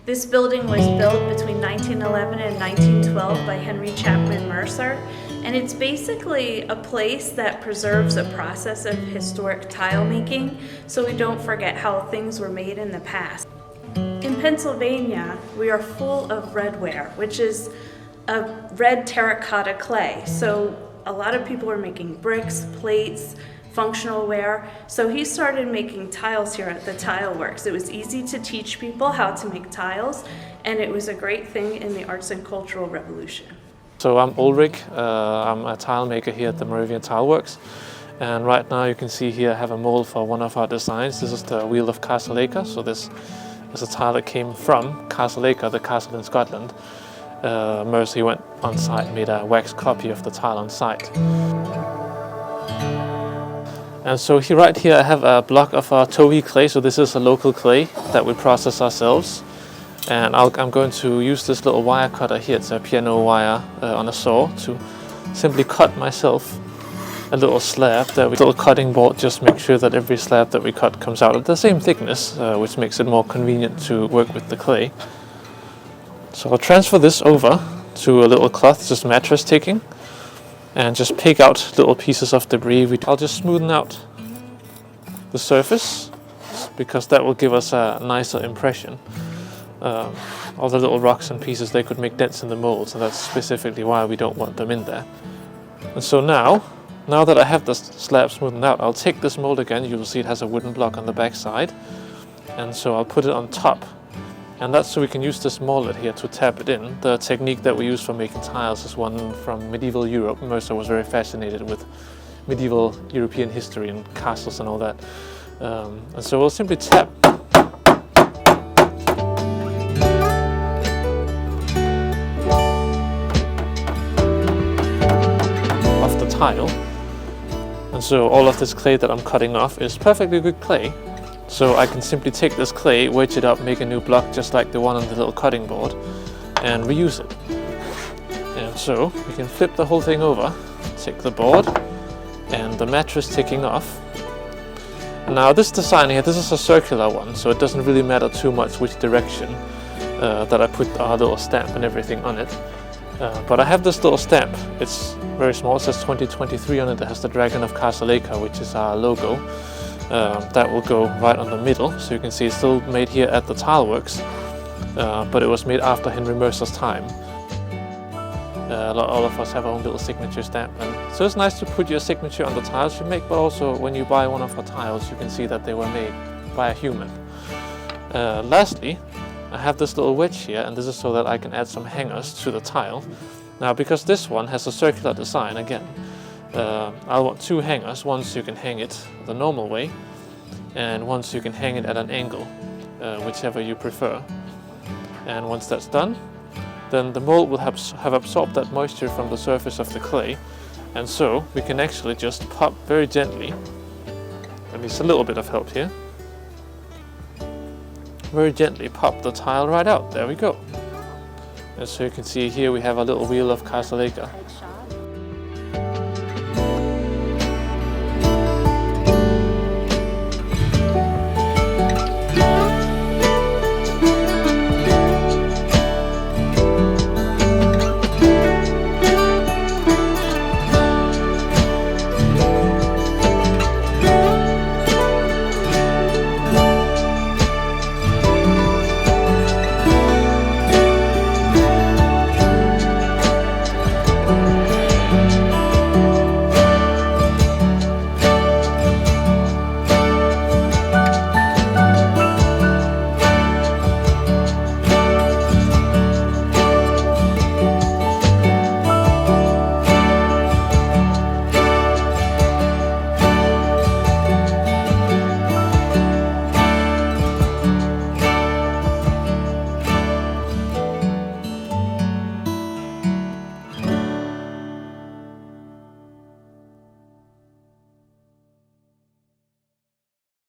This building was built between 1911 and 1912 by Henry Chapman Mercer, and it's basically a place that preserves a process of historic tile making so we don't forget how things were made in the past. In Pennsylvania, we are full of redware, which is a red terracotta clay. So a lot of people are making bricks, plates, functional ware. So he started making tiles here at the Tile Works. It was easy to teach people how to make tiles, and it was a great thing in the arts and cultural revolution. So I'm Ulrich, I'm a tile maker here at the Moravian Tile Works. And right now you can see here I have a mold for one of our designs. This is the Wheel of Castleacre. So this is a tile that came from Castleacre, the castle in Scotland. Mercer went on site and made a wax copy of the tile on site. And so here, right here I have a block of our Tohi clay. So this is a local clay that we process ourselves. And I'm going to use this little wire cutter here. It's a piano wire on a saw to simply cut myself a little slab. There with a little cutting board, just make sure that every slab that we cut comes out at the same thickness, which makes it more convenient to work with the clay. So I'll transfer this over to a little cloth, just mattress ticking, and just pick out little pieces of debris. I'll just smoothen out the surface because that will give us a nicer impression. All the little rocks and pieces, they could make dents in the mold, so that's specifically why we don't want them in there. And so now that I have the slab smoothened out, I'll take this mold again. You'll see it has a wooden block on the back side, and so I'll put it on top. And that's so we can use this mallet here to tap it in. The technique that we use for making tiles is one from medieval Europe. Mercer was very fascinated with medieval European history and castles and all that. And so we'll simply tap off the tile. And so all of this clay that I'm cutting off is perfectly good clay. So I can simply take this clay, wedge it up, make a new block just like the one on the little cutting board, and reuse it. And so we can flip the whole thing over, take the board and the mattress ticking off. Now this design here, this is a circular one, so it doesn't really matter too much which direction that I put our little stamp and everything on it. But I have this little stamp. It's very small, it says 2023 on it. It has the Dragon of Castleacre, which is our logo. That will go right on the middle, so you can see it's still made here at the Tile Works, but it was made after Henry Mercer's time. All of us have our own little signature stamp, and so it's nice to put your signature on the tiles you make, but also when you buy one of our tiles you can see that they were made by a human. Lastly, I have this little wedge here, and this is so that I can add some hangers to the tile. Now because this one has a circular design again, I want two hangers. Once you can hang it the normal way, and once you can hang it at an angle, whichever you prefer. And once that's done, then the mold will have absorbed that moisture from the surface of the clay, and so we can actually just pop very gently, at least a little bit of help here, very gently pop the tile right out. There we go. And so you can see here we have a little Wheel of Castleacre.